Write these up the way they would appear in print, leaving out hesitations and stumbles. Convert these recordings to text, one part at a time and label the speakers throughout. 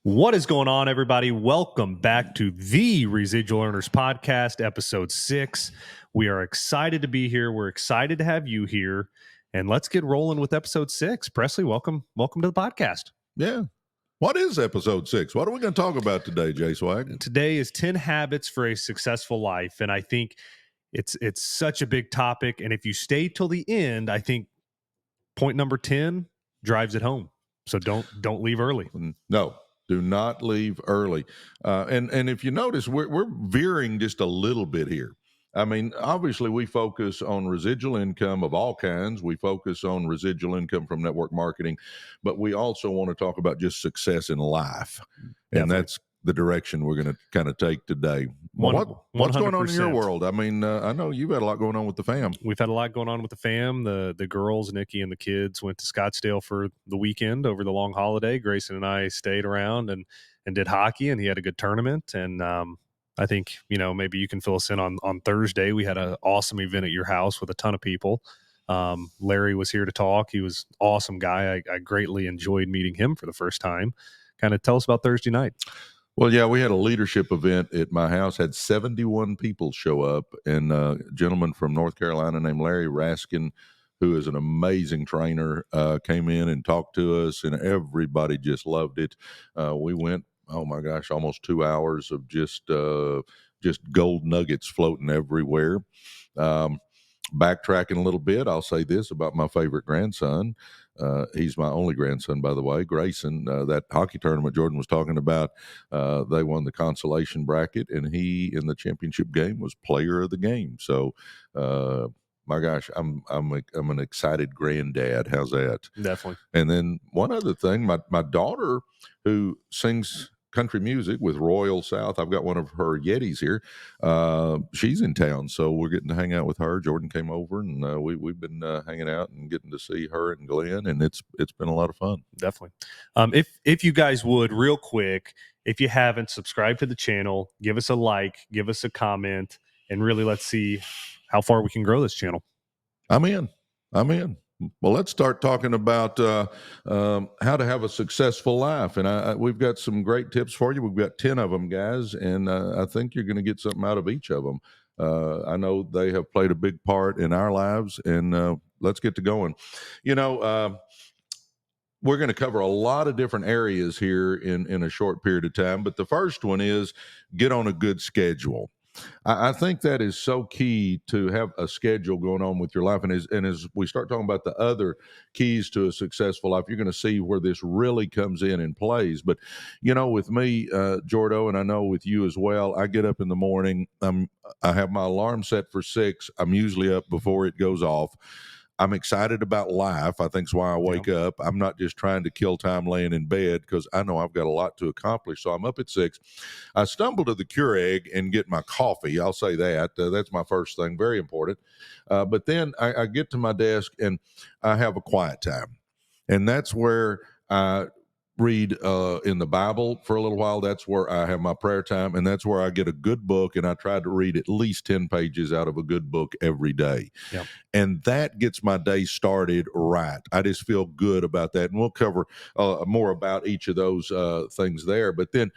Speaker 1: What is going on, everybody? Welcome back to the Residual Earners Podcast, episode 6. We are excited to be here. We're excited to have you here. And let's get rolling with episode 6. Presley, welcome to the podcast.
Speaker 2: Yeah. What is episode 6? What are we going to talk about today, Jay Swag?
Speaker 1: Today is 10 habits for a successful life. And I think it's such a big topic. And if you stay till the end, I think point number 10 drives it home. So don't leave early.
Speaker 2: No. Do not leave early. And if you notice, we're veering just a little bit here. I mean, obviously, we focus on residual income of all kinds. We focus on residual income from network marketing, but we also want to talk about just success in life.
Speaker 1: Definitely.
Speaker 2: And that's the direction we're going to kind of take today. Well, what's going on in your world? I mean, I know you've had a lot going on with the fam.
Speaker 1: We've had a lot going on with the fam. The girls, Nikki and the kids, went to Scottsdale for the weekend over the long holiday. Grayson and I stayed around and did hockey, and he had a good tournament. And I think, maybe you can fill us in on Thursday. We had an awesome event at your house with a ton of people. Larry was here to talk. He was an awesome guy. I greatly enjoyed meeting him for the first time. Kind of tell us about Thursday night.
Speaker 2: Well, yeah, we had a leadership event at my house, had 71 people show up, and a gentleman from North Carolina named Larry Raskin, who is an amazing trainer, came in and talked to us, and everybody just loved it. We went, oh my gosh, almost 2 hours of just gold nuggets floating everywhere. Backtracking a little bit, I'll say this about my favorite grandson. He's my only grandson, by the way, Grayson. That hockey tournament Jordan was talking about, they won the consolation bracket, and he, in the championship game, was player of the game. So, my gosh, I'm an excited granddad. How's that?
Speaker 1: Definitely.
Speaker 2: And then one other thing, my daughter, who sings country music with Royal South. I've got one of her Yetis here. She's in town, so we're getting to hang out with her. Jordan came over, and we've been hanging out and getting to see her and Glenn, and it's been a lot of fun.
Speaker 1: Definitely. If you guys would, real quick, if you haven't, subscribe to the channel, give us a like, give us a comment, and really let's see how far we can grow this channel.
Speaker 2: I'm in. Well, let's start talking about how to have a successful life. And we've got some great tips for you. We've got 10 of them, guys, and I think you're going to get something out of each of them. I know they have played a big part in our lives, and let's get to going. We're going to cover a lot of different areas here in a short period of time, but the first one is get on a good schedule. I think that is so key to have a schedule going on with your life. And as we start talking about the other keys to a successful life, you're going to see where this really comes in and plays. But, with me, Jordo, and I know with you as well, I get up in the morning. I have my alarm set for 6. I'm usually up before it goes off. I'm excited about life. I think it's why I wake up. I'm not just trying to kill time laying in bed because I know I've got a lot to accomplish. So I'm up at 6. I stumble to the Keurig and get my coffee. I'll say that. That's my first thing. Very important. But then I get to my desk and I have a quiet time. And that's where I read in the Bible for a little while. That's where I have my prayer time, and that's where I get a good book, and I try to read at least 10 pages out of a good book every day.
Speaker 1: Yep.
Speaker 2: And that gets my day started right. I just feel good about that, and we'll cover more about each of those things there. But then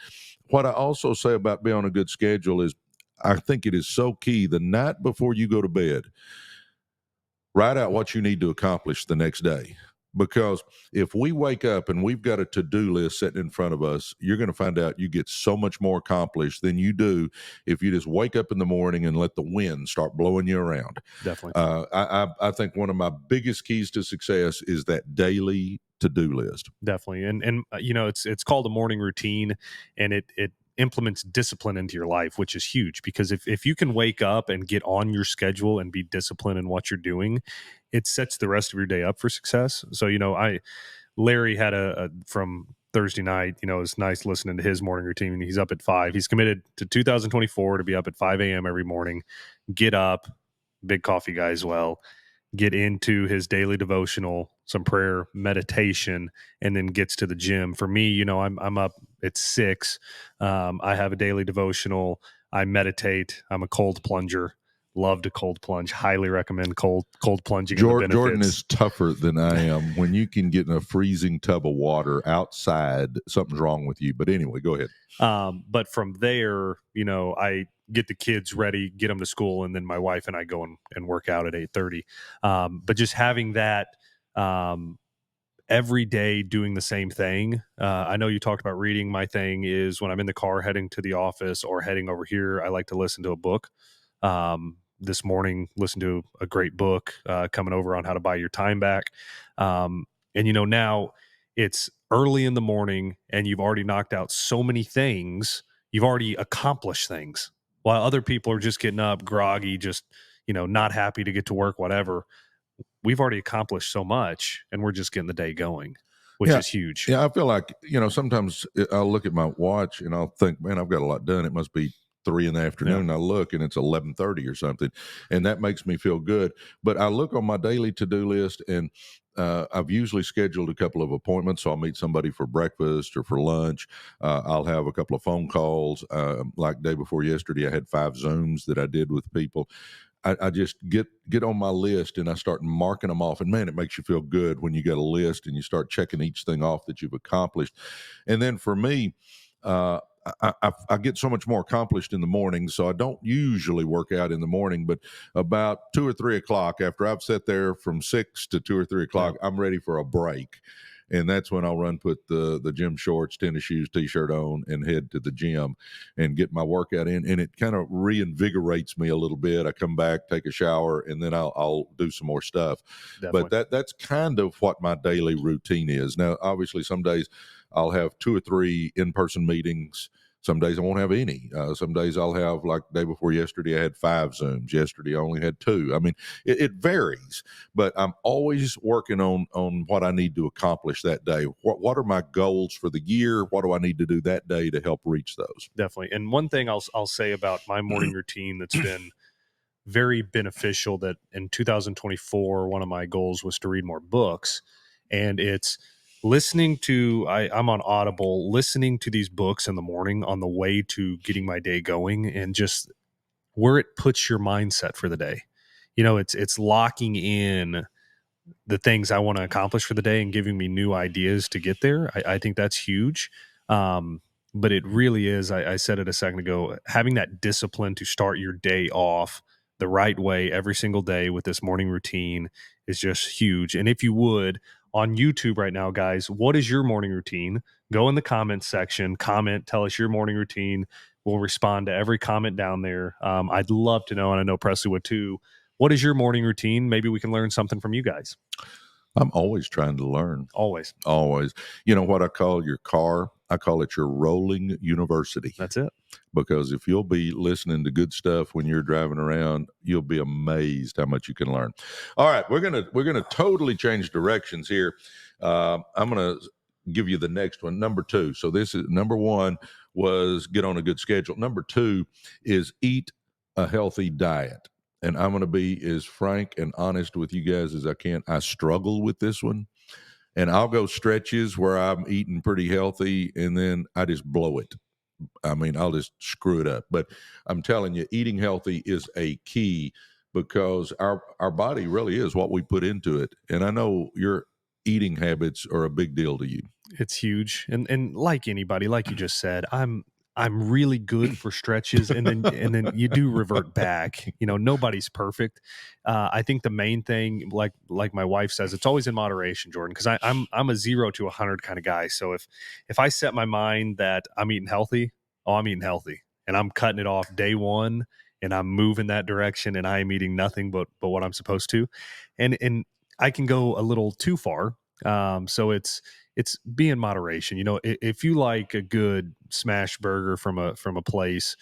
Speaker 2: what I also say about being on a good schedule is I think it is so key the night before you go to bed, write out what you need to accomplish the next day. Because if we wake up and we've got a to-do list sitting in front of us, you're going to find out you get so much more accomplished than you do if you just wake up in the morning and let the wind start blowing you around.
Speaker 1: Definitely.
Speaker 2: I think one of my biggest keys to success is that daily to-do list.
Speaker 1: Definitely. And it's called a morning routine, and it implements discipline into your life, which is huge, because if you can wake up and get on your schedule and be disciplined in what you're doing, it sets the rest of your day up for success. So, Larry had a from Thursday night, it's nice listening to his morning routine. He's up at 5. He's committed to 2024 to be up at 5 a.m. every morning, get up, big coffee guy as well, get into his daily devotional, some prayer, meditation, and then gets to the gym. For me, I'm up at 6. I have a daily devotional. I meditate. I'm a cold plunger. Love to cold plunge. Highly recommend cold plunging and the
Speaker 2: Jordan
Speaker 1: benefits.
Speaker 2: is tougher than I am. When you can get in a freezing tub of water outside, something's wrong with you. But anyway, go ahead.
Speaker 1: But from there, I get the kids ready, get them to school, and then my wife and I go and work out at 8:30. But just having that um, every day doing the same thing. I know you talked about reading. My thing is when I'm in the car heading to the office or heading over here, I like to listen to a book. This morning, listen to a great book coming over on how to buy your time back. And now it's early in the morning and you've already knocked out so many things. You've already accomplished things while other people are just getting up groggy, just, not happy to get to work, whatever. We've already accomplished so much and we're just getting the day going, which
Speaker 2: Yeah.
Speaker 1: is huge.
Speaker 2: Yeah. I feel like, sometimes I'll look at my watch and I'll think, man, I've got a lot done. It must be 3 in the afternoon.
Speaker 1: Yeah,
Speaker 2: And I look and it's 11:30 or something. And that makes me feel good. But I look on my daily to-do list and I've usually scheduled a couple of appointments. So I'll meet somebody for breakfast or for lunch. I'll have a couple of phone calls. Like day before yesterday, I had 5 Zooms that I did with people. I just get on my list and I start marking them off. And man, it makes you feel good when you get a list and you start checking each thing off that you've accomplished. And then for me, uh, I get so much more accomplished in the morning. So I don't usually work out in the morning, but about 2 or 3 o'clock, after I've sat there from 6 to 2 or 3 o'clock,
Speaker 1: yeah,
Speaker 2: I'm ready for a break. And that's when I'll run, put the gym shorts, tennis shoes, t-shirt on, and head to the gym and get my workout in. And it kind of reinvigorates me a little bit. I come back, take a shower, and then I'll do some more stuff. But
Speaker 1: definitely.
Speaker 2: that's kind of what my daily routine is. Now, obviously, some days I'll have 2 or 3 in-person meetings. Some days I won't have any. Some days I'll have, like day before yesterday, I had 5 Zooms. Yesterday I only had 2. I mean, it varies, but I'm always working on what I need to accomplish that day. What are my goals for the year? What do I need to do that day to help reach those?
Speaker 1: Definitely. And one thing I'll say about my morning routine that's been very beneficial, that in 2024 one of my goals was to read more books, and it's listening to I'm on Audible, listening to these books in the morning on the way to getting my day going, and just where it puts your mindset for the day. It's locking in the things I want to accomplish for the day and giving me new ideas to get there. I think that's huge. But it really is, I said it a second ago, having that discipline to start your day off the right way every single day with this morning routine is just huge. And if you would, on YouTube right now, guys, what is your morning routine? Go in the comments section, comment, tell us your morning routine. We'll respond to every comment down there. I'd love to know, and I know Presley would too. What is your morning routine? Maybe we can learn something from you guys.
Speaker 2: I'm always trying to learn.
Speaker 1: Always.
Speaker 2: Always. You know what I call your car? I call it your rolling university.
Speaker 1: That's it.
Speaker 2: Because if you'll be listening to good stuff when you're driving around, you'll be amazed how much you can learn. All right, we're gonna totally change directions here. I'm gonna give you the next one, number 2. So this is number 1 was get on a good schedule. Number 2 is eat a healthy diet. And I'm going to be as frank and honest with you guys as I can. I struggle with this one, and I'll go stretches where I'm eating pretty healthy, and then I just blow it. I mean, I'll just screw it up. But I'm telling you, eating healthy is a key because our body really is what we put into it. And I know your eating habits are a big deal to you.
Speaker 1: It's huge. And like anybody, like you just said, I'm really good for stretches, and then you do revert back. Nobody's perfect. I think the main thing, like my wife says, it's always in moderation, Jordan, because I'm a 0 to 100 kind of guy. So if I set my mind that I'm eating healthy, oh, I'm eating healthy, and I'm cutting it off day one, and I'm moving that direction, and I am eating nothing but what I'm supposed to, and I can go a little too far. So it's be in moderation. If you like a good smash burger from a place,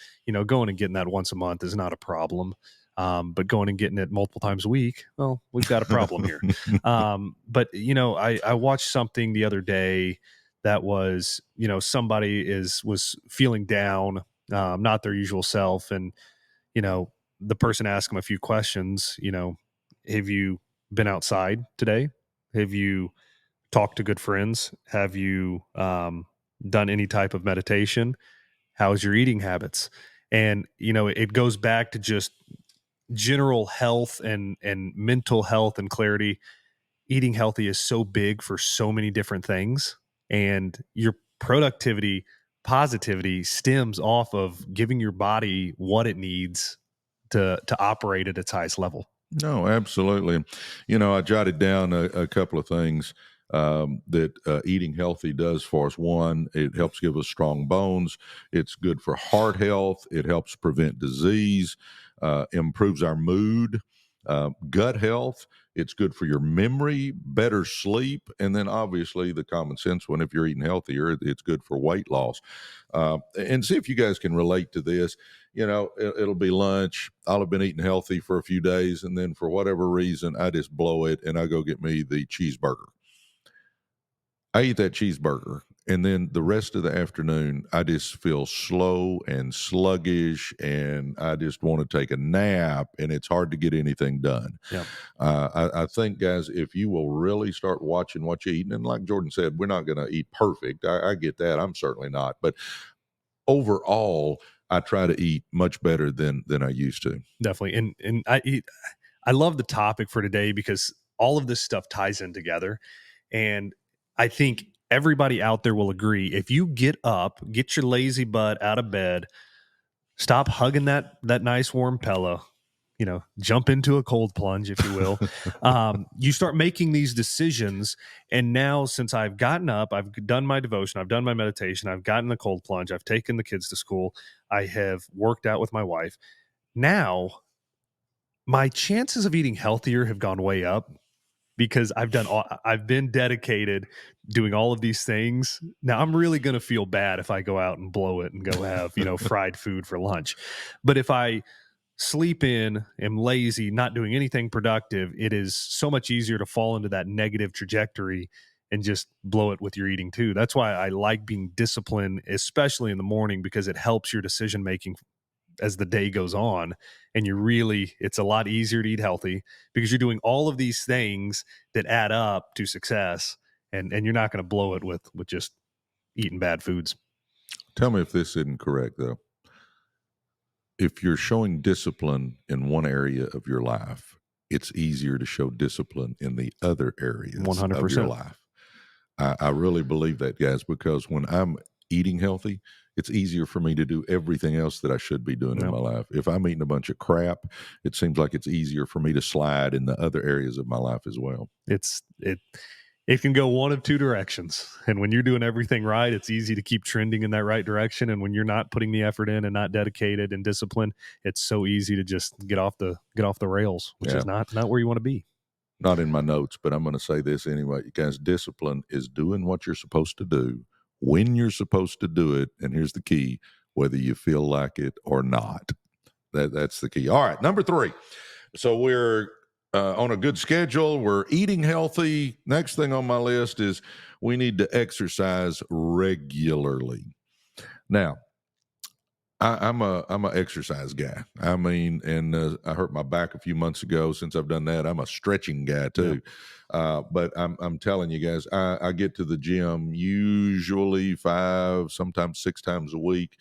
Speaker 1: going and getting that once a month is not a problem. But going and getting it multiple times a week, well, we've got a problem here. But I watched something the other day that was, somebody was feeling down, not their usual self, and you know the person asked him a few questions. Have you been outside today? Have you talk to good friends? Have you done any type of meditation? How's your eating habits? And it goes back to just general health and mental health and clarity, eating healthy is so big for so many different things. And your productivity, positivity stems off of giving your body what it needs to operate at its highest level.
Speaker 2: No, absolutely. I jotted down a couple of things that eating healthy does for us. One, it helps give us strong bones. It's good for heart health. It helps prevent disease, improves our mood, gut health. It's good for your memory, better sleep, and then obviously the common sense one. If you're eating healthier, it's good for weight loss. And see if you guys can relate to this. It'll be lunch. I'll have been eating healthy for a few days, and then for whatever reason, I just blow it and I go get me the cheeseburger. I eat that cheeseburger, and then the rest of the afternoon, I just feel slow and sluggish, and I just want to take a nap, and it's hard to get anything done.
Speaker 1: Yeah,
Speaker 2: I think, guys, if you will really start watching what you're eating, and like Jordan said, we're not going to eat perfect. I get that. I'm certainly not, but overall, I try to eat much better than I used to.
Speaker 1: definitely. And I love the topic for today because all of this stuff ties in together. And I think everybody out there will agree, if you get up, get your lazy butt out of bed, stop hugging that nice warm pillow, jump into a cold plunge, if you will. You start making these decisions. And now, since I've gotten up, I've done my devotion, I've done my meditation, I've gotten the cold plunge, I've taken the kids to school, I have worked out with my wife. Now, my chances of eating healthier have gone way up because I've been dedicated doing all of these things. Now I'm really going to feel bad if I go out and blow it and go have, fried food for lunch. But if I sleep in, am lazy, not doing anything productive, it is so much easier to fall into that negative trajectory and just blow it with your eating too. That's why I like being disciplined, especially in the morning, because it helps your decision making as the day goes on. And it's a lot easier to eat healthy because you're doing all of these things that add up to success, and you're not going to blow it with just eating bad foods.
Speaker 2: Tell me if this isn't correct, though. If you're showing discipline in one area of your life, it's easier to show discipline in the other areas of your
Speaker 1: 100%.
Speaker 2: life. I really believe that, guys, because when I'm eating healthy, it's easier for me to do everything else that I should be doing in
Speaker 1: Yep.
Speaker 2: my life. If I'm eating a bunch of crap, it seems like it's easier for me to slide in the other areas of my life as well.
Speaker 1: It can go one of two directions. And when you're doing everything right, it's easy to keep trending in that right direction. And when you're not putting the effort in and not dedicated and disciplined, it's so easy to just get off the rails, which
Speaker 2: Yeah.
Speaker 1: is not where you want to be.
Speaker 2: Not in my notes, but I'm going to say this anyway. Guys, discipline is doing what you're supposed to do when you're supposed to do it. And here's the key, whether you feel like it or not. That's the key. All right, number 3. So we're on a good schedule. We're eating healthy. Next thing on my list is we need to exercise regularly. Now, I'm a exercise guy. I mean, and I hurt my back a few months ago. Since I've done that, I'm a stretching guy
Speaker 1: Yeah.
Speaker 2: too. But I'm telling you guys, I get to the gym usually 5, sometimes 6 times a week.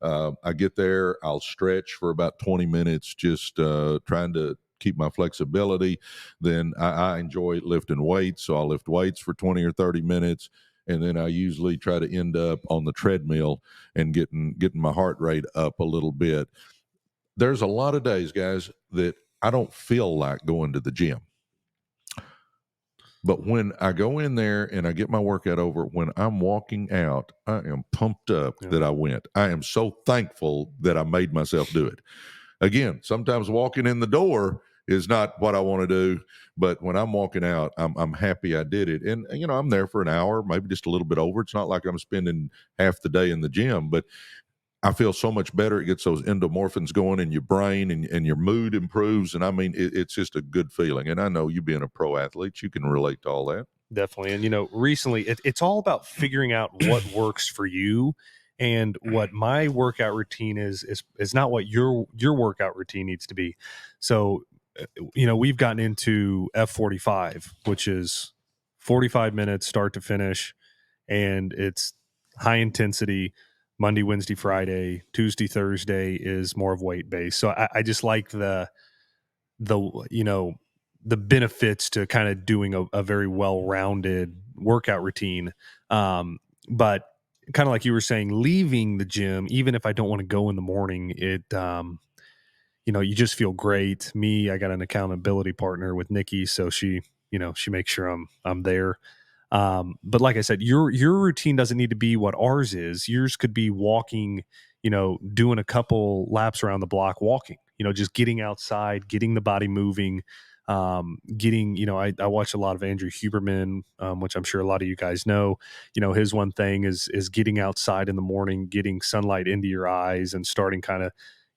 Speaker 2: I get there, I'll stretch for about 20 minutes, just trying to keep my flexibility. Then I enjoy lifting weights, so I'll lift weights for 20 or 30 minutes. And then I usually try to end up on the treadmill and getting my heart rate up a little bit. There's a lot of days, guys, that I don't feel like going to the gym. But when I go in there and I get my workout over, when I'm walking out, I am pumped up
Speaker 1: Yeah.
Speaker 2: that I went. I am so thankful that I made myself do it. Again, sometimes walking in the door is not what I want to do, but when I'm walking out, I'm happy I did it. And I'm there for an hour, maybe just a little bit over. It's not like I'm spending half the day in the gym, but I feel so much better. It gets those endomorphins going in your brain, and your mood improves. And I mean, it's just a good feeling. And I know you being a pro athlete, you can relate to all that.
Speaker 1: Definitely. And, recently it's all about figuring out what works for you. And what my workout routine is not what your workout routine needs to be. So, we've gotten into F45, which is 45 minutes start to finish. And it's high intensity. Monday, Wednesday, Friday, Tuesday, Thursday is more of weight based. So I just like the the benefits to kind of doing a very well-rounded workout routine. But kind of like you were saying, leaving the gym, even if I don't want to go in the morning, you just feel great. Me, I got an accountability partner with Nikki, so she makes sure I'm there. But like I said, your routine doesn't need to be what ours is. Yours could be walking, doing a couple laps around the block, walking, just getting outside, getting the body moving, getting, I watch a lot of Andrew Huberman, which I'm sure a lot of you guys know. His one thing is getting outside in the morning, getting sunlight into your eyes and starting kind of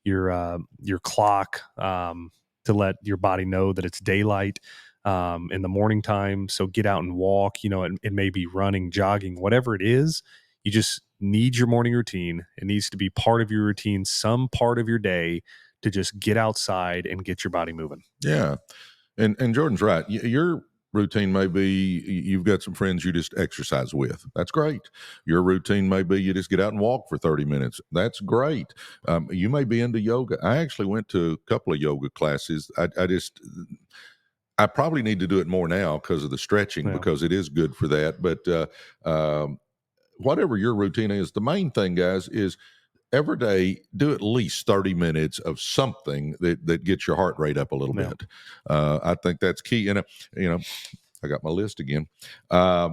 Speaker 1: your clock, to let your body know that it's daylight in the morning time. So get out and walk, it may be running, jogging, whatever it is. You just need your morning routine. It needs to be part of your routine, some part of your day, to just get outside and get your body moving.
Speaker 2: Yeah. And Jordan's right. Your routine may be you've got some friends you just exercise with. That's great. Your routine may be you just get out and walk for 30 minutes. That's great. You may be into yoga. I actually went to a couple of yoga classes. I probably need to do it more now because of the stretching,
Speaker 1: Yeah,
Speaker 2: because it is good for that. But whatever your routine is, the main thing, guys, is every day do at least 30 minutes of something that gets your heart rate up a little
Speaker 1: yeah,
Speaker 2: bit. I think that's key. And you know, I got my list again. Uh,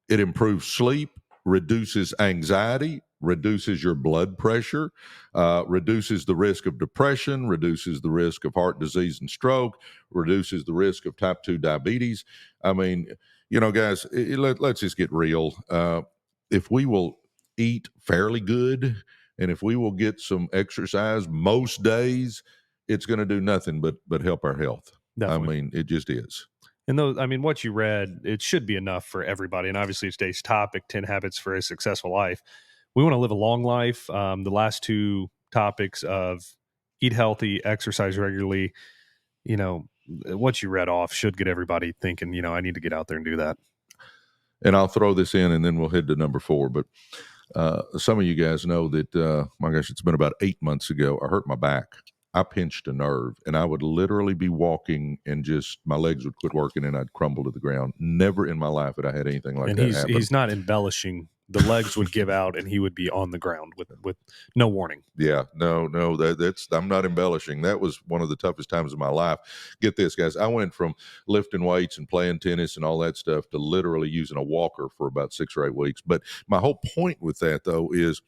Speaker 2: it improves sleep, reduces anxiety, reduces your blood pressure, reduces the risk of depression, reduces the risk of heart disease and stroke, reduces the risk of type 2 diabetes. I mean, guys, let's just get real. If we will eat fairly good, and if we will get some exercise most days, it's going to do nothing but help our health. I
Speaker 1: definitely.
Speaker 2: mean, it just is.
Speaker 1: And those, I mean, what you read, it should be enough for everybody. And obviously, today's topic, 10 habits for a successful life. We want to live a long life. The last two topics of eat healthy, exercise regularly, what you read off should get everybody thinking, I need to get out there and do that.
Speaker 2: And I'll throw this in, and then we'll head to number four. But some of you guys know that, my gosh, it's been about 8 months ago. I hurt my back. I pinched a nerve, and I would literally be walking, and just my legs would quit working, and I'd crumble to the ground. Never in my life had I had anything like
Speaker 1: And
Speaker 2: that
Speaker 1: he's
Speaker 2: happen.
Speaker 1: not embellishing. The legs would give out and he would be on the ground with no warning.
Speaker 2: Yeah, no, that's I'm not embellishing. That was one of the toughest times of my life. Get this, guys. I went from lifting weights and playing tennis and all that stuff to literally using a walker for about 6 or 8 weeks. But my whole point with that, though, is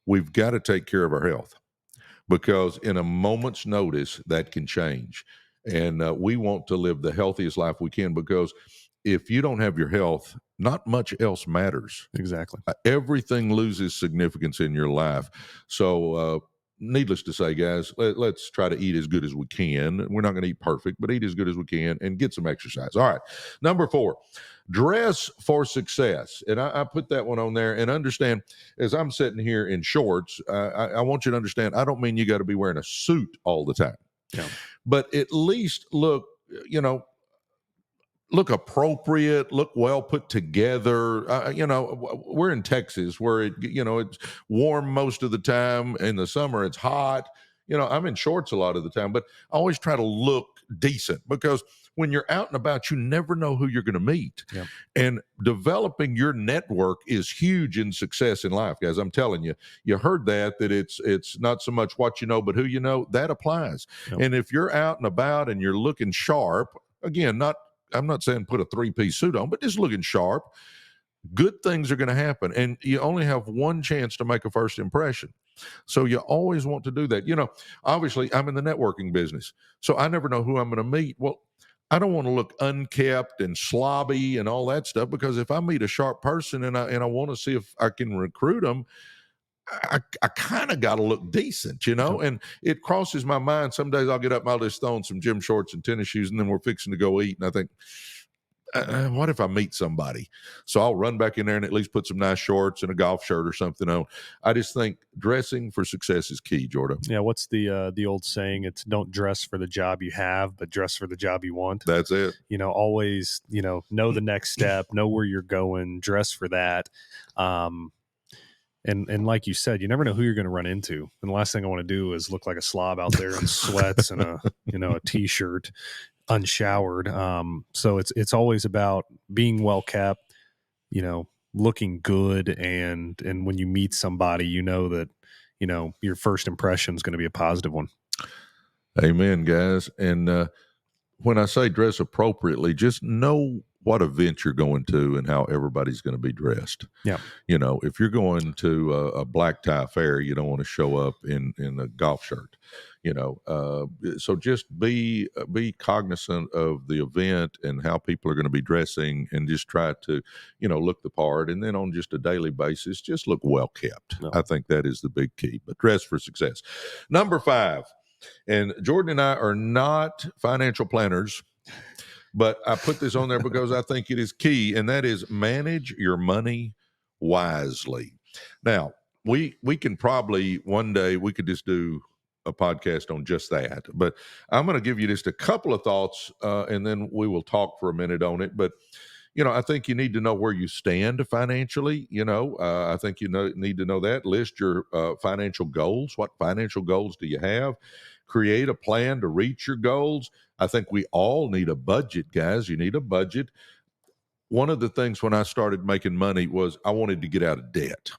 Speaker 2: we've got to take care of our health, because in a moment's notice that can change. And we want to live the healthiest life we can, because if you don't have your health, not much else matters.
Speaker 1: Exactly.
Speaker 2: Everything loses significance in your life. So, needless to say, guys, let's try to eat as good as we can. We're not going to eat perfect, but eat as good as we can and get some exercise. All right. Number four, dress for success. And I put that one on there, and understand, as I'm sitting here in shorts, I want you to understand, I don't mean you got to be wearing a suit all the time,
Speaker 1: Yeah.
Speaker 2: but at least you know, look appropriate, look well put together. We're in Texas, where it's warm most of the time. In the summer, it's hot. I'm in shorts a lot of the time, but I always try to look decent, because when you're out and about, you never know who you're going to meet.
Speaker 1: Yeah.
Speaker 2: And developing your network is huge in success in life, guys. I'm telling you, you heard that it's not so much what you know, but who you know. That applies.
Speaker 1: Yeah.
Speaker 2: And if you're out and about and you're looking sharp, again, I'm not saying put a three-piece suit on, but just looking sharp, good things are going to happen. And you only have one chance to make a first impression. So you always want to do that. Obviously, I'm in the networking business, so I never know who I'm going to meet. Well, I don't want to look unkept and slobby and all that stuff, because if I meet a sharp person and I want to see if I can recruit them, I kind of got to look decent,
Speaker 1: Yeah.
Speaker 2: and it crosses my mind. Some days I'll get up and I'll just throw on some gym shorts and tennis shoes, and then we're fixing to go eat. And I think, what if I meet somebody? So I'll run back in there and at least put some nice shorts and a golf shirt or something on. I just think dressing for success is key, Jordan.
Speaker 1: Yeah, what's the old saying? It's don't dress for the job you have, but dress for the job you want.
Speaker 2: That's it.
Speaker 1: Always, know the next step, know where you're going, dress for that. Um, And like you said, you never know who you're going to run into. And the last thing I want to do is look like a slob out there in sweats and a t-shirt, unshowered. So it's always about being well kept, looking good, and when you meet somebody, that your first impression is going to be a positive one.
Speaker 2: Amen, guys. And when I say dress appropriately, just know what event you're going to and how everybody's going to be dressed.
Speaker 1: Yeah.
Speaker 2: If you're going to a black tie affair, you don't want to show up in a golf shirt. So just be cognizant of the event and how people are going to be dressing, and just try to look the part. And then on just a daily basis, just look well kept.
Speaker 1: No.
Speaker 2: I think that is the big key. But dress for success. Number 5. And Jordan and I are not financial planners, but I put this on there because I think it is key, and that is manage your money wisely. Now, we can probably one day we could just do a podcast on just that, but I'm going to give you just a couple of thoughts, and then we will talk for a minute on it. But I think you need to know where you stand financially. I think need to know that. List your financial goals. What financial goals do you have? Create a plan to reach your goals. I think we all need a budget, guys. You need a budget. One of the things when I started making money was I wanted to get out of debt.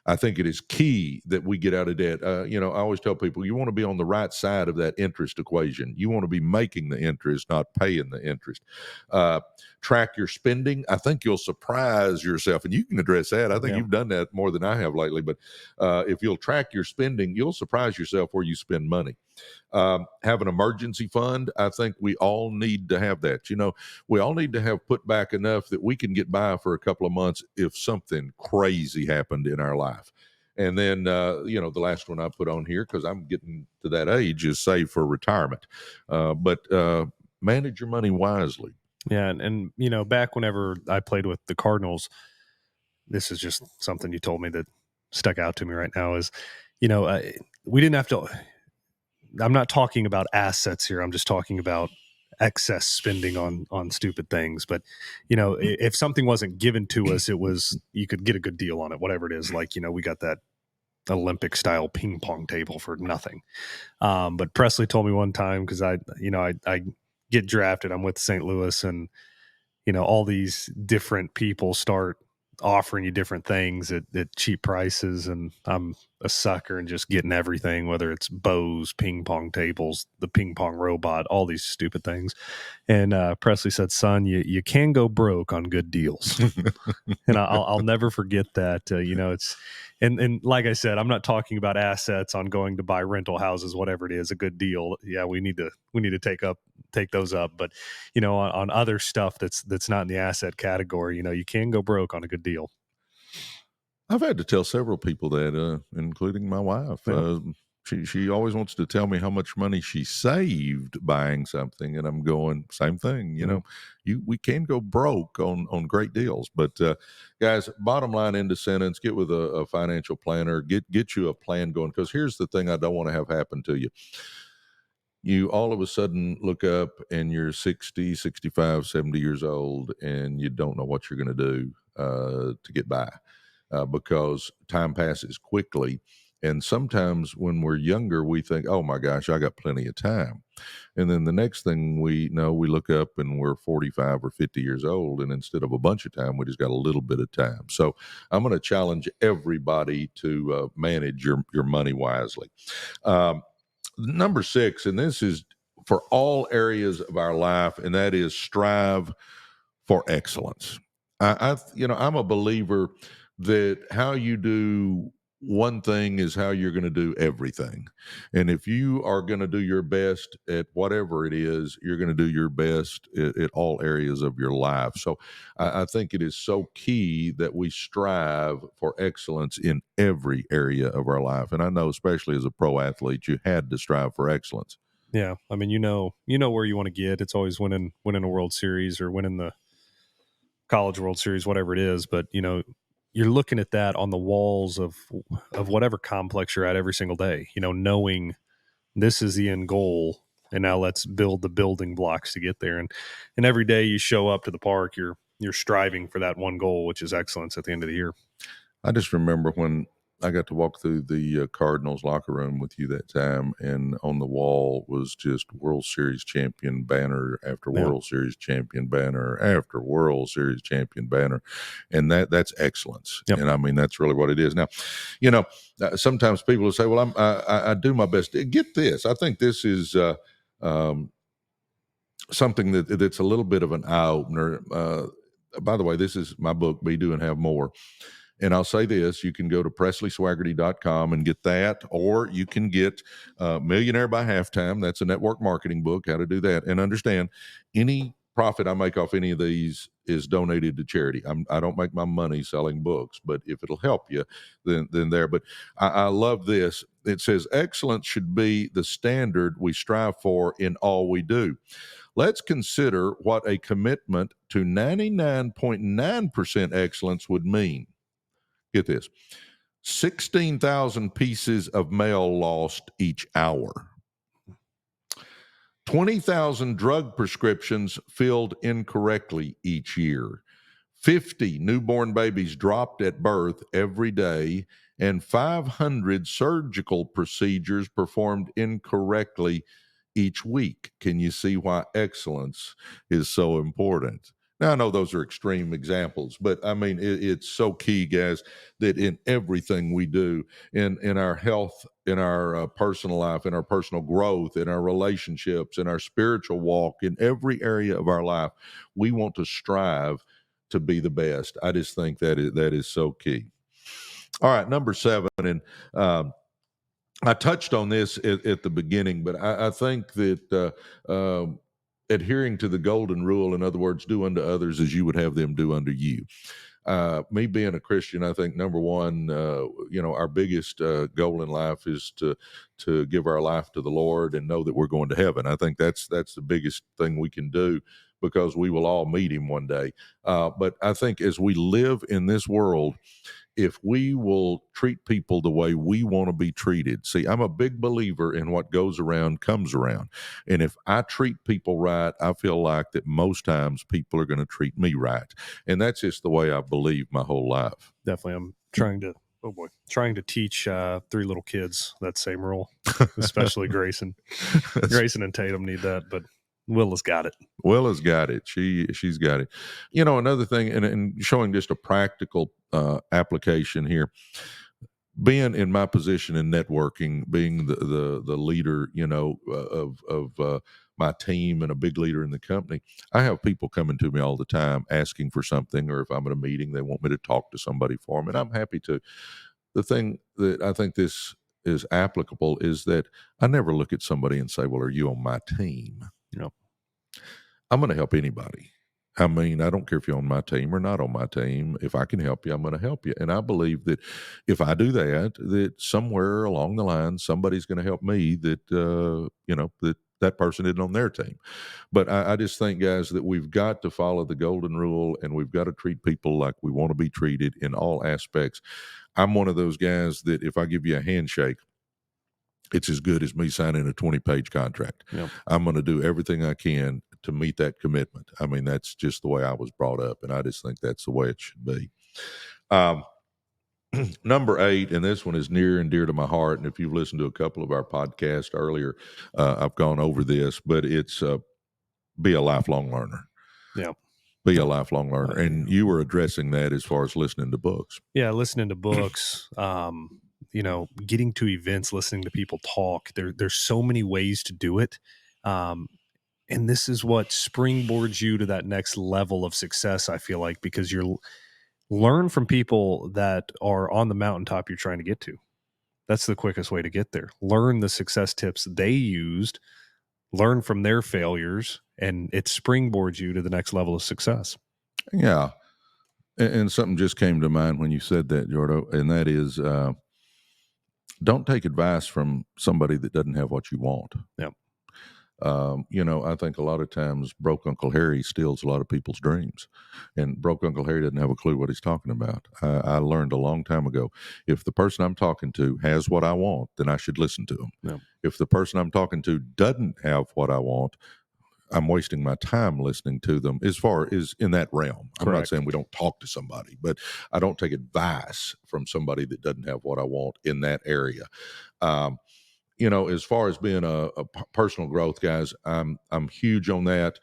Speaker 2: I think it is key that we get out of debt. I always tell people you want to be on the right side of that interest equation. You want to be making the interest, not paying the interest. Track your spending. I think you'll surprise yourself, and you can address that. I think you've done that more than I have lately. But if you'll track your spending, you'll surprise yourself where you spend money. Have an emergency fund. I think we all need to have that. We all need to have put back enough that we can get by for a couple of months if something crazy happened in our life. And then, the last one I put on here, because I'm getting to that age, is save for retirement. But manage your money wisely.
Speaker 1: Yeah. And back whenever I played with the Cardinals, this is just something you told me that stuck out to me right now is, we didn't have to, I'm not talking about assets here. I'm just talking about excess spending on stupid things. But if something wasn't given to us, it was, you could get a good deal on it, whatever it is. Like we got that Olympic style ping pong table for nothing. But Presley told me one time, because I get drafted. I'm with St. Louis, and all these different people start offering you different things at cheap prices, and I'm a sucker and just getting everything, whether it's bows, ping pong tables, the ping pong robot, all these stupid things. And Presley said, son, you can go broke on good deals. And I'll never forget that. It's, and like I said, I'm not talking about assets on going to buy rental houses, whatever it is, a good deal. Yeah, we need to take those up. But on other stuff that's not in the asset category, you can go broke on a good deal.
Speaker 2: I've had to tell several people that, including my wife.
Speaker 1: Yeah.
Speaker 2: She always wants to tell me how much money she saved buying something, and I'm going, same thing. We can go broke on great deals. But guys, bottom line into sentence: get with a financial planner. Get you a plan going. Because here's the thing: I don't want to have happen to you. You all of a sudden look up and you're 60, 65, 70 years old, and you don't know what you're going to do to get by. Because time passes quickly. And sometimes when we're younger, we think, oh my gosh, I got plenty of time. And then the next thing we know, we look up and we're 45 or 50 years old. And instead of a bunch of time, we just got a little bit of time. So I'm going to challenge everybody to manage your money wisely. Number 6, and this is for all areas of our life, and that is strive for excellence. I'm a believer that how you do one thing is how you're going to do everything. And if you are going to do your best at whatever it is, you're going to do your best at all areas of your life. So I think it is so key that we strive for excellence in every area of our life. And I know, especially as a pro athlete, you had to strive for excellence.
Speaker 1: Yeah. I mean, where you want to get. It's always winning a World Series or winning the College World Series, whatever it is. But you're looking at that on the walls of whatever complex you're at every single day. Knowing this is the end goal, and now let's build the building blocks to get there. And every day you show up to the park, you're striving for that one goal, which is excellence at the end of the year.
Speaker 2: I just remember when I got to walk through the Cardinals locker room with you that time, and on the wall was just World Series champion banner after
Speaker 1: Yeah.
Speaker 2: World Series champion banner after World Series champion banner, and that's excellence.
Speaker 1: Yep.
Speaker 2: And I mean that's really what it is. Now, you know, sometimes people will say, "Well, I do my best." Get this, I think this is. Um, Something that's a little bit of an eye opener. By the way, this is my book, Be Do and Have More. And I'll say this, you can go to PresleySwaggerty.com and get that, or you can get Millionaire by Halftime. That's a network marketing book, how to do that. And understand, any profit I make off any of these is donated to charity. I don't make my money selling books, but if it'll help you, then there. But I love this. It says, excellence should be the standard we strive for in all we do. Let's consider what a commitment to 99.9% excellence would mean. Get this, 16,000 pieces of mail lost each hour, 20,000 drug prescriptions filled incorrectly each year, 50 newborn babies dropped at birth every day, and 500 surgical procedures performed incorrectly each week. Can you see why excellence is so important? Now, I know those are extreme examples, but I mean, it's so key, guys, that in everything we do, in our health, in our personal life, in our personal growth, in our relationships, in our spiritual walk, in every area of our life, we want to strive to be the best. I just think that is so key. All right, number 7, and I touched on this at the beginning, but I think that adhering to the golden rule, in other words, do unto others as you would have them do unto you. Me being a Christian, I think number one, our biggest goal in life is to give our life to the Lord and know that we're going to heaven. I think that's the biggest thing we can do, because we will all meet Him one day. But I think as we live in this world, if we will treat people the way we want to be treated. See, I'm a big believer in what goes around comes around. And if I treat people right, I feel like that most times people are going to treat me right. And that's just the way I believe my whole life.
Speaker 1: Definitely. I'm trying to teach 3 little kids that same rule, especially Grayson. Grayson and Tatum need that, but Willa's got it.
Speaker 2: Willa's got it. She's got it. Another thing, and showing just a practical application here, being in my position in networking, being the leader, of my team and a big leader in the company, I have people coming to me all the time asking for something, or if I'm at a meeting, they want me to talk to somebody for them, and I'm happy to. The thing that I think this is applicable is that I never look at somebody and say, "Well, are you on my team?"
Speaker 1: Yep.
Speaker 2: I'm going to help anybody. I mean, I don't care if you're on my team or not on my team. If I can help you, I'm going to help you. And I believe that if I do that, that somewhere along the line, somebody's going to help me that, that person isn't on their team. But I just think, guys, that we've got to follow the golden rule, and we've got to treat people like we want to be treated in all aspects. I'm one of those guys that if I give you a handshake, it's as good as me signing a 20-page contract.
Speaker 1: Yep.
Speaker 2: I'm going to do everything I can to meet that commitment. I mean, that's just the way I was brought up, and I just think that's the way it should be. Number 8, and this one is near and dear to my heart, and if you've listened to a couple of our podcasts earlier, I've gone over this, but it's be a lifelong learner.
Speaker 1: Yeah.
Speaker 2: Be a lifelong learner. And you were addressing that as far as listening to books.
Speaker 1: Yeah, listening to books, getting to events, listening to people talk. There's so many ways to do it. And this is what springboards you to that next level of success, I feel like, because you're learn from people that are on the mountaintop you're trying to get to. That's the quickest way to get there. Learn the success tips they used, learn from their failures, and it springboards you to the next level of success.
Speaker 2: Yeah. And something just came to mind when you said that, Jordo, and that is don't take advice from somebody that doesn't have what you want.
Speaker 1: Yep.
Speaker 2: I think a lot of times broke Uncle Harry steals a lot of people's dreams, and broke Uncle Harry doesn't have a clue what he's talking about. I learned a long time ago, if the person I'm talking to has what I want, then I should listen to them.
Speaker 1: Yep.
Speaker 2: If the person I'm talking to doesn't have what I want, I'm wasting my time listening to them as far as in that realm. I'm not
Speaker 1: Correct.
Speaker 2: saying we don't talk to somebody, but I don't take advice from somebody that doesn't have what I want in that area. Um, as far as being a personal growth, guys, I'm huge on that.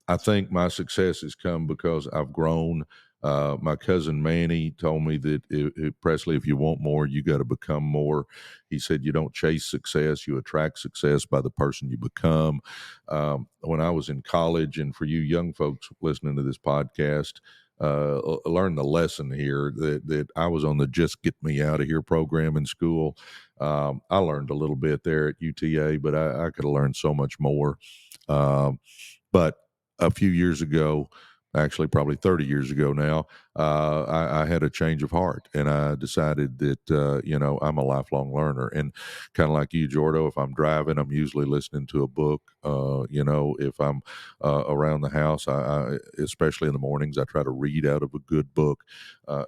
Speaker 2: I think my success has come because I've grown. My cousin Manny told me that Presley, if you want more, you got to become more. He said you don't chase success; you attract success by the person you become. When I was in college, and for you young folks listening to this podcast, learn the lesson here that I was on the "Just Get Me Out of Here" program in school. I learned a little bit there at UTA, but I could have learned so much more. But a few years ago, actually probably 30 years ago now, I had a change of heart, and I decided that, I'm a lifelong learner. And kind of like you, Jordo, if I'm driving, I'm usually listening to a book. If I'm around the house, especially in the mornings, I try to read out of a good book.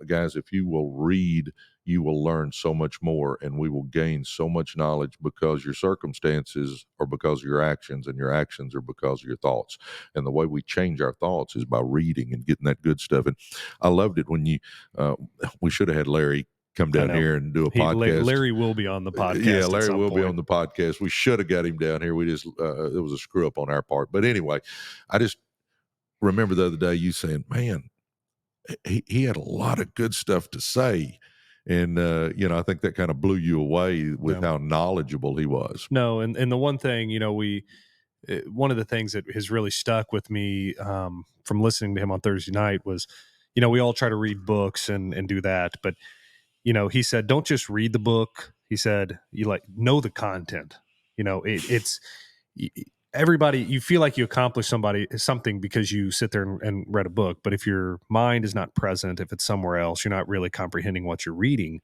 Speaker 2: Guys, if you will read, you will learn so much more, and we will gain so much knowledge, because your circumstances are because of your actions, and your actions are because of your thoughts. And the way we change our thoughts is by reading and getting that good stuff. And I loved it when uh, we should have had Larry come
Speaker 1: I
Speaker 2: down
Speaker 1: know.
Speaker 2: here and do a podcast.
Speaker 1: Larry will be on the
Speaker 2: Yeah,
Speaker 1: podcast at
Speaker 2: Larry
Speaker 1: some
Speaker 2: will be on
Speaker 1: point.
Speaker 2: the podcast. We should have got him down here. We just, it was a screw up on our part. But anyway, I just remember the other day you saying, man, he had a lot of good stuff to say. And, I think that kind of blew you away with
Speaker 1: No,
Speaker 2: how knowledgeable he was.
Speaker 1: no, and the one thing, one of the things that has really stuck with me from listening to him on Thursday night was, we all try to read books and do that, but he said, don't just read the book. He said, you like know the content. It's everybody. You feel like you accomplished something because you sit there and read a book. But if your mind is not present, if it's somewhere else, you're not really comprehending what you're reading.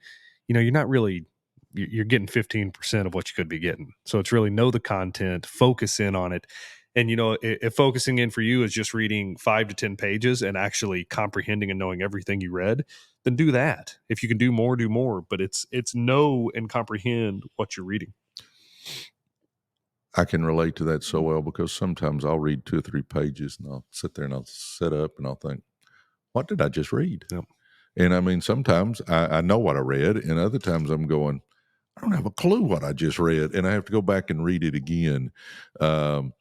Speaker 1: You're not really. You're getting 15% of what you could be getting. So it's really know the content, focus in on it. And if focusing in for you is just reading 5 to 10 pages and actually comprehending and knowing everything you read, then do that. If you can do more, do more. But it's know and comprehend what you're reading.
Speaker 2: I can relate to that so well, because sometimes I'll read 2 or 3 pages and I'll sit there and I'll sit up and I'll think, what did I just read?
Speaker 1: Yep.
Speaker 2: And I mean, sometimes I know what I read, and other times I'm going, I don't have a clue what I just read, and I have to go back and read it again. Um,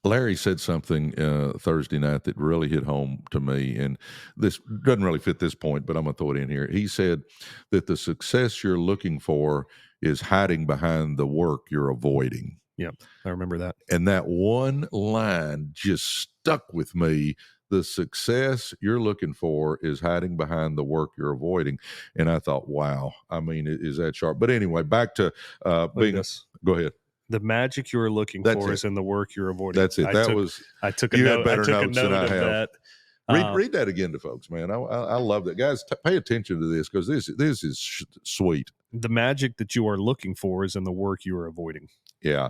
Speaker 2: Larry said something Thursday night that really hit home to me, and this doesn't really fit this point, but I'm going to throw it in here. He said that the success you're looking for is hiding behind the work you're avoiding.
Speaker 1: Yep. I remember that.
Speaker 2: And that one line just stuck with me. The success you're looking for is hiding behind the work you're avoiding. And I thought, wow, I mean, is that sharp? But anyway, back to
Speaker 1: Look at
Speaker 2: being,
Speaker 1: this.
Speaker 2: go ahead.
Speaker 1: The magic you are looking
Speaker 2: That's
Speaker 1: for
Speaker 2: it.
Speaker 1: is in the work you're avoiding.
Speaker 2: That's it. That was,
Speaker 1: I took a
Speaker 2: you had
Speaker 1: note. I
Speaker 2: better
Speaker 1: took a
Speaker 2: notes than
Speaker 1: note
Speaker 2: I
Speaker 1: of
Speaker 2: have.
Speaker 1: that.
Speaker 2: Read that again to folks, man. I love that. Guys, pay attention to this, because this is sweet.
Speaker 1: The magic that you are looking for is in the work you are avoiding.
Speaker 2: Yeah.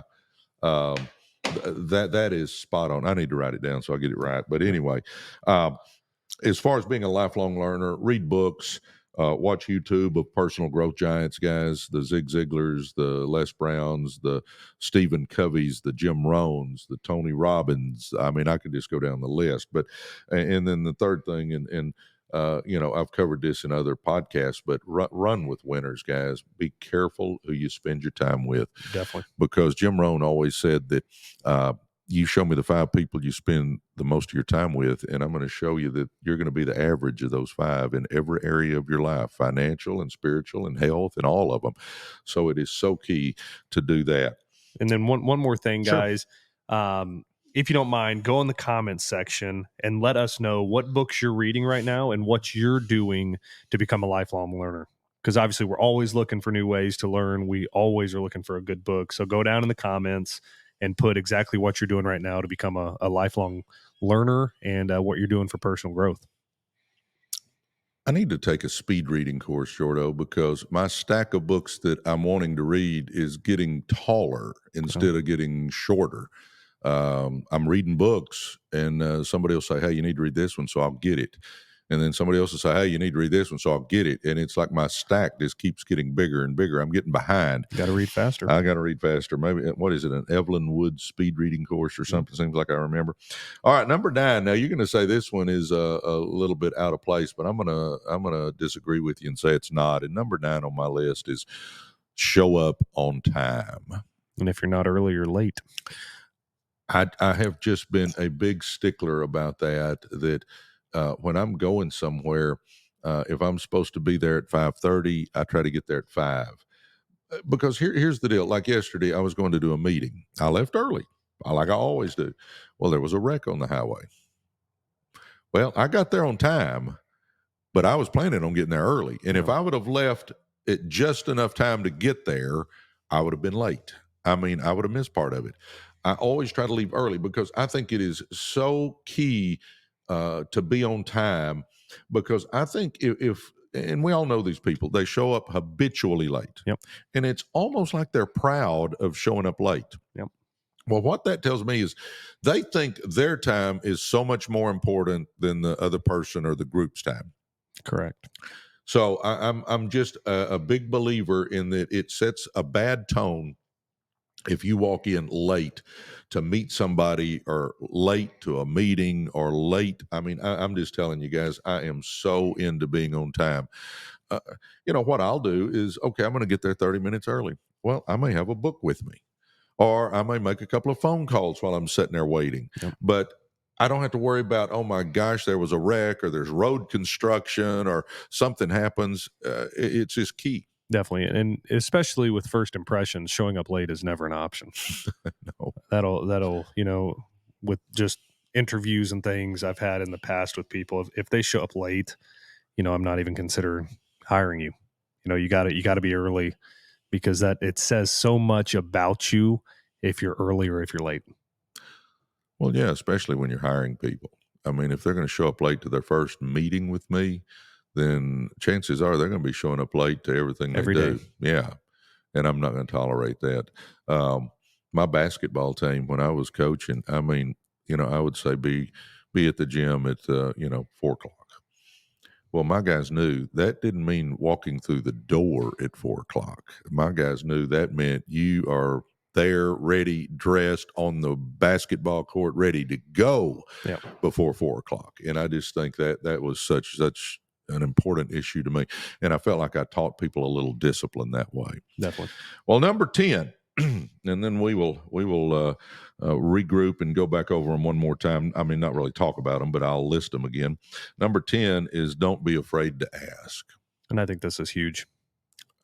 Speaker 2: Um, that is spot on. I need to write it down so I get it right. But anyway, as far as being a lifelong learner, read books, watch YouTube of personal growth giants, guys, the Zig Ziglars, the Les Browns, the Stephen Coveys, the Jim Rohns, the Tony Robbins. I mean, I could just go down the list. But, and then the third thing, and I've covered this in other podcasts, but run with winners, guys. Be careful who you spend your time with.
Speaker 1: Definitely.
Speaker 2: Because Jim Rohn always said that, you show me the 5 people you spend the most of your time with, and I'm going to show you that you're going to be the average of those 5 in every area of your life, financial and spiritual and health and all of them. So it is so key to do that.
Speaker 1: And then one more thing,
Speaker 2: Sure.
Speaker 1: guys. If you don't mind, go in the comments section and let us know what books you're reading right now and what you're doing to become a lifelong learner. Because obviously, we're always looking for new ways to learn. We always are looking for a good book. So go down in the comments and put exactly what you're doing right now to become a lifelong learner, and what you're doing for personal growth.
Speaker 2: I need to take a speed reading course, Jordo, because my stack of books that I'm wanting to read is getting taller instead of getting shorter. I'm reading books, and somebody will say, "Hey, you need to read this one," so I'll get it. And then somebody else will say, hey, you need to read this one. So I'll get it. And it's like my stack just keeps getting bigger and bigger. I'm getting behind.
Speaker 1: Got to read faster.
Speaker 2: I got to read faster. Maybe, what is it, an Evelyn Wood speed reading course or
Speaker 1: Mm.
Speaker 2: something? Seems like I remember. All right, number 9. Now you're going to say this one is a little bit out of place, but I'm gonna disagree with you and say it's not. And number 9 on my list is show up on time.
Speaker 1: And if you're not early, you're late.
Speaker 2: I have just been a big stickler about that. That when I'm going somewhere, if I'm supposed to be there at 5:30, I try to get there at 5. Because here's the deal. Like yesterday, I was going to do a meeting. I left early, like I always do. Well, there was a wreck on the highway. Well, I got there on time, but I was planning on getting there early. And if I would have left at just enough time to get there, I would have been late. I mean, I would have missed part of it. I always try to leave early because I think it is so key to be on time. Because I think if and we all know these people, they show up habitually late.
Speaker 1: Yep.
Speaker 2: And it's almost like they're proud of showing up late.
Speaker 1: Yep.
Speaker 2: Well, what that tells me is they think their time is so much more important than the other person or the group's time.
Speaker 1: Correct.
Speaker 2: So I'm just a big believer in that it sets a bad tone if you walk in late to meet somebody or late to a meeting or late. I mean, I'm just telling you guys, I am so into being on time. What I'll do is, okay, I'm going to get there 30 minutes early. Well, I may have a book with me, or I may make a couple of phone calls while I'm sitting there waiting.
Speaker 1: Yep.
Speaker 2: But I don't have to worry about, oh my gosh, there was a wreck or there's road construction or something happens. It's just key.
Speaker 1: Definitely. And especially with first impressions, showing up late is never an option.
Speaker 2: No.
Speaker 1: That'll, with just interviews and things I've had in the past with people, if they show up late, I'm not even considering hiring you. You got to be early, because that it says so much about you if you're early or if you're late.
Speaker 2: Well, yeah, especially when you're hiring people. I mean, if they're going to show up late to their first meeting with me, then chances are they're going to be showing up late to everything they
Speaker 1: Every
Speaker 2: do.
Speaker 1: day.
Speaker 2: Yeah. And I'm not going to tolerate that. My basketball team, when I was coaching, I mean, I would say be at the gym at 4:00. Well, my guys knew that didn't mean walking through the door at 4:00. My guys knew that meant you are there, ready, dressed on the basketball court, ready to go before 4:00. And I just think that was such an important issue to me. And I felt like I taught people a little discipline that way.
Speaker 1: Definitely.
Speaker 2: Well, number 10, and then we will regroup and go back over them one more time. I mean, not really talk about them, but I'll list them again. Number 10 is don't be afraid to ask.
Speaker 1: And I think this is huge.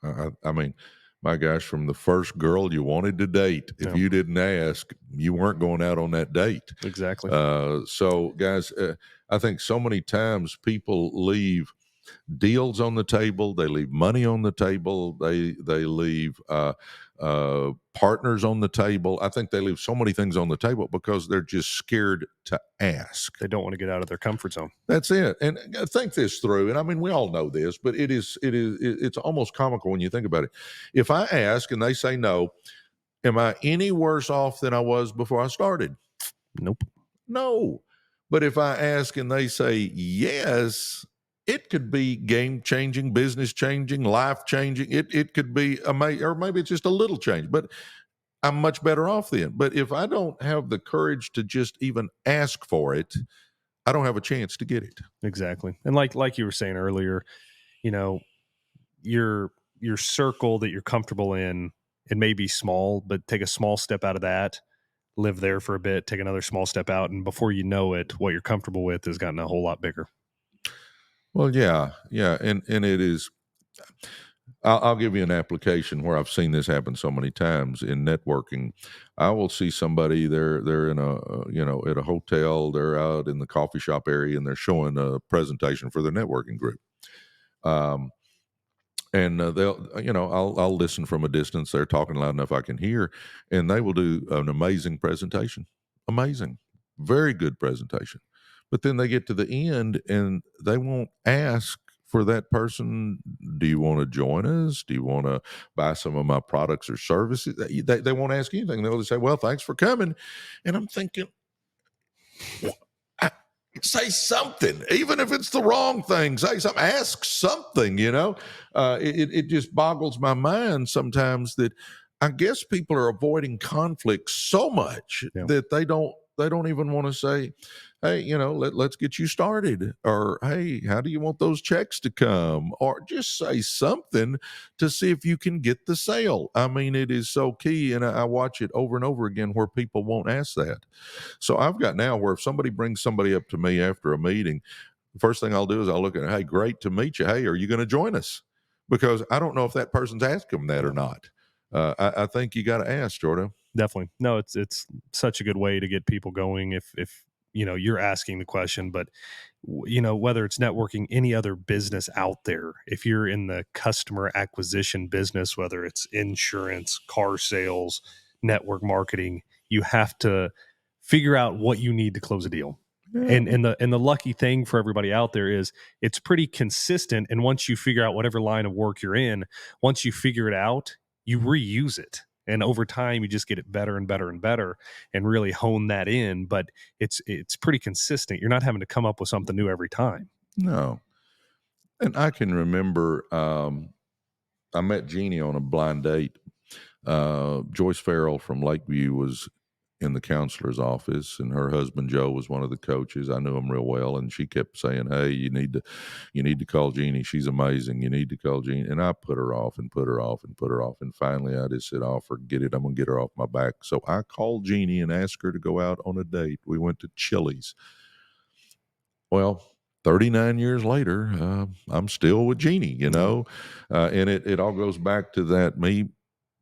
Speaker 2: I mean, my gosh, from the first girl you wanted to date, if you didn't ask, you weren't going out on that date.
Speaker 1: Exactly.
Speaker 2: So, guys, I think so many times people leave deals on the table, they leave money on the table, they leave partners on the table. I think they leave so many things on the table because they're just scared to ask.
Speaker 1: They don't want to get out of their comfort zone.
Speaker 2: That's it. And think this through. And I mean, we all know this, but it's almost comical when you think about it. If I ask and they say no, am I any worse off than I was before I started?
Speaker 1: Nope.
Speaker 2: No. But if I ask and they say yes, it could be game changing, business changing, life changing. It could be amazing, or maybe it's just a little change, but I'm much better off then. But if I don't have the courage to just even ask for it, I don't have a chance to get it.
Speaker 1: Exactly. And like you were saying earlier, your circle that you're comfortable in, it may be small, but take a small step out of that, live there for a bit, take another small step out, and before you know it, what you're comfortable with has gotten a whole lot bigger.
Speaker 2: Well, yeah, and it is. I'll give you an application where I've seen this happen so many times in networking. I will see somebody they're in a at a hotel, they're out in the coffee shop area, and they're showing a presentation for their networking group. And they'll I'll listen from a distance. They're talking loud enough I can hear, and they will do an amazing presentation, amazing, very good presentation. But then they get to the end and they won't ask for that person. Do you want to join us? Do you want to buy some of my products or services? They won't ask anything. They'll just say, well, thanks for coming. And I'm thinking, say something, even if it's the wrong thing. Say something, ask something. It just boggles my mind sometimes that I guess people are avoiding conflict so much
Speaker 1: Yeah.
Speaker 2: that they don't even want to say, hey, let's get you started, or hey, how do you want those checks to come, or just say something to see if you can get the sale. I mean, it is so key, and I watch it over and over again where people won't ask that. So I've got now where if somebody brings somebody up to me after a meeting, the first thing I'll do is I'll look at, hey, great to meet you. Hey, are you going to join us? Because I don't know if that person's asked them that or
Speaker 1: Yeah.
Speaker 2: not. I think you got to ask, Jordan.
Speaker 1: Definitely. No, it's such a good way to get people going if you're asking the question, but whether it's networking, any other business out there, if you're in the customer acquisition business, whether it's insurance, car sales, network marketing, you have to figure out what you need to close a deal.
Speaker 2: Yeah.
Speaker 1: And the lucky thing for everybody out there is it's pretty consistent. And once you figure out whatever line of work you're in, once you figure it out, you reuse it. And over time, you just get it better and better and better, and really hone that in. But it's pretty consistent. You're not having to come up with something new every time.
Speaker 2: No. And I can remember I met Jeannie on a blind date. Joyce Farrell from Lakeview was in the counselor's office, and her husband Joe was one of the coaches. I knew him real well, and she kept saying, "Hey, you need to call Jeannie. She's amazing. You need to call Jeannie." And I put her off and put her off and put her off, and finally I just said, "Oh, forget it. I'm gonna get her off my back." So I called Jeannie and asked her to go out on a date. We went to Chili's. Well, 39 years later, I'm still with Jeannie,
Speaker 1: Yeah.
Speaker 2: and it all goes back to that me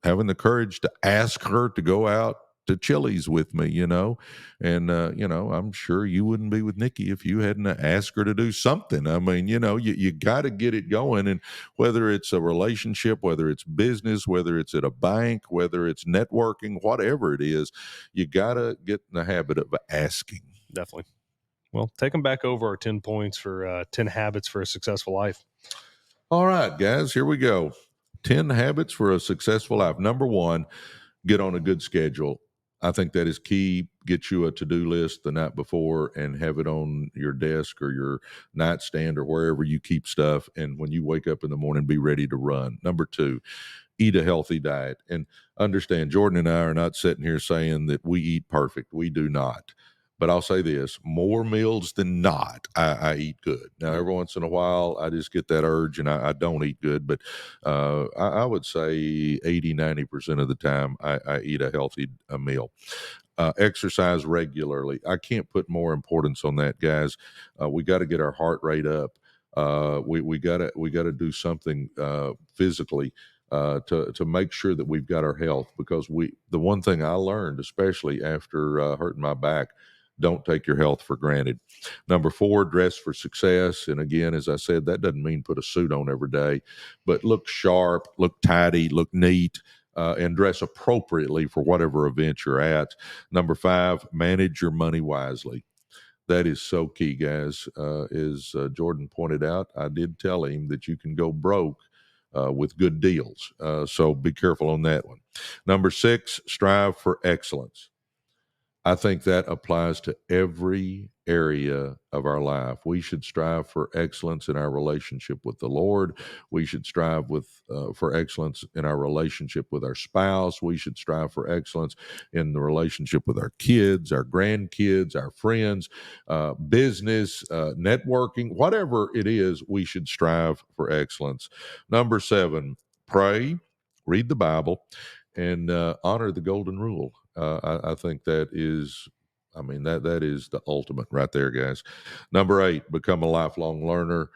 Speaker 2: having the courage to ask her to go out to Chili's with me, and I'm sure you wouldn't be with Nikki if you hadn't asked her to do something. I mean, you got to get it going, and whether it's a relationship, whether it's business, whether it's at a bank, whether it's networking, whatever it is, you got to get in the habit of asking.
Speaker 1: Definitely. Well, take them back over our 10 points for 10 habits for a successful life.
Speaker 2: All right, guys, here we go. 10 habits for a successful life. Number one, get on a good schedule. I think that is key. Get you a to do list the night before and have it on your desk or your nightstand or wherever you keep stuff. And when you wake up in the morning, be ready to run. Number two, eat a healthy diet. And understand, Jordan and I are not sitting here saying that we eat perfect. We do not. But I'll say this, more meals than not, I eat good. Now, every once in a while, I just get that urge and I don't eat good. But I would say 80, 90% of the time, I eat a healthy meal. Exercise regularly. I can't put more importance on that, guys. We got to get our heart rate up. We gotta do something physically to make sure that we've got our health, because the one thing I learned, especially after hurting my back, don't take your health for granted. Number four, dress for success. And again, as I said, that doesn't mean put a suit on every day, but look sharp, look tidy, look neat, and dress appropriately for whatever event you're at. Number five, manage your money wisely. That is so key, guys. As Jordan pointed out, I did tell him that you can go broke with good deals. So be careful on that one. Number six, strive for excellence. I think that applies to every area of our life. We should strive for excellence in our relationship with the Lord. We should strive for excellence in our relationship with our spouse. We should strive for excellence in the relationship with our kids, our grandkids, our friends, business, networking, whatever it is. We should strive for excellence. Number seven, pray, read the Bible, and honor the golden rule. I think that is, I mean, that is the ultimate right there, guys. Number eight, become a lifelong learner.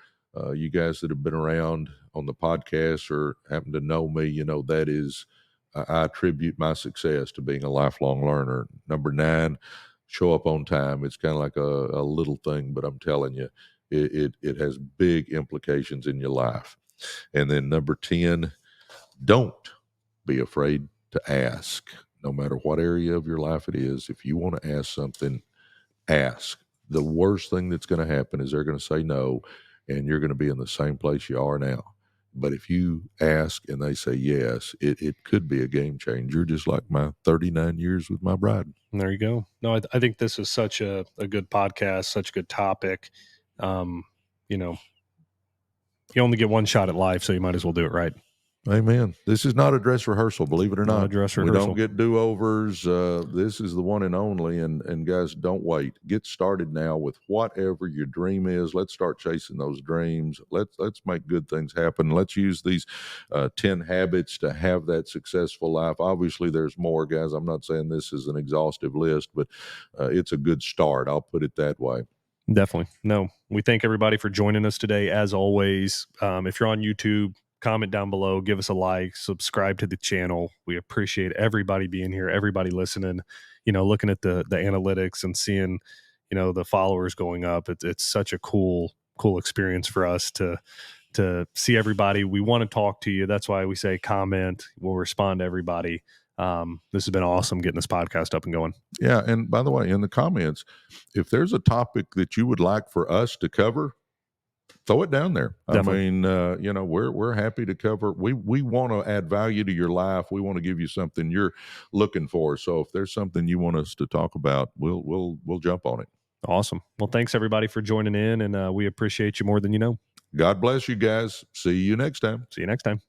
Speaker 2: You guys that have been around on the podcast or happen to know me, that is, I attribute my success to being a lifelong learner. Number nine, show up on time. It's kind of like a little thing, but I'm telling you, it has big implications in your life. And then number 10, don't be afraid to ask. No matter what area of your life it is, if you want to ask something, ask. The worst thing that's going to happen is they're going to say no, and you're going to be in the same place you are now. But if you ask and they say yes, it could be a game changer, just like my 39 years with my bride.
Speaker 1: There you go. No, I think this is such a good podcast, such a good topic. Um, you know, you only get one shot at life, so you might as well do it right.
Speaker 2: Amen. This is not a dress rehearsal, believe it or
Speaker 1: Not a
Speaker 2: not.
Speaker 1: dress
Speaker 2: We don't
Speaker 1: rehearsal.
Speaker 2: get do-overs. This is the one and only. And guys, don't wait. Get started now with whatever your dream is. Let's start chasing those dreams. Let's make good things happen. Let's use these 10 habits to have that successful life. Obviously, there's more, guys. I'm not saying this is an exhaustive list, but it's a good start. I'll put it that way.
Speaker 1: Definitely. No, we thank everybody for joining us today. As always, if you're on YouTube, comment down below, give us a like, subscribe to the channel. We appreciate everybody being here, everybody listening, looking at the analytics and seeing, the followers going up. It's such a cool experience for us to see everybody. We want to talk to you. That's why we say comment. We'll respond to everybody. This has been awesome getting this podcast up and going.
Speaker 2: Yeah. And by the way, in the comments, if there's a topic that you would like for us to cover, throw it down there. I
Speaker 1: Definitely.
Speaker 2: mean, we're happy to cover. We want to add value to your life. We want to give you something you're looking for. So if there's something you want us to talk about, we'll jump on it.
Speaker 1: Awesome. Well, thanks everybody for joining in, and we appreciate you more than you know.
Speaker 2: God bless you guys. See you next time.
Speaker 1: See you next time.